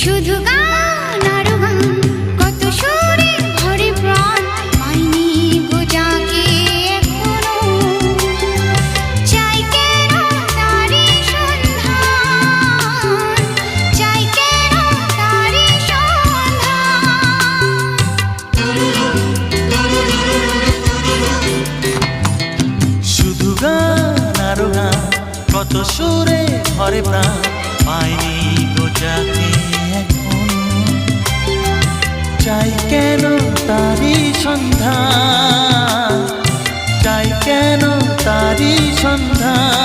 শুধু গান আর গান, কত সুরে ভরে প্রাণ, পাইনি গো যাকে এখনো। চাই কেন তারি সন্ধান, চাই কেন তারি সন্ধান। শুধু গান আর গান, কত সুরে ভরে প্রাণ, পাইনি গো যাকে এখনো। চাই কেন তারি সন্ধান, চাই কেন তারি সন্ধান।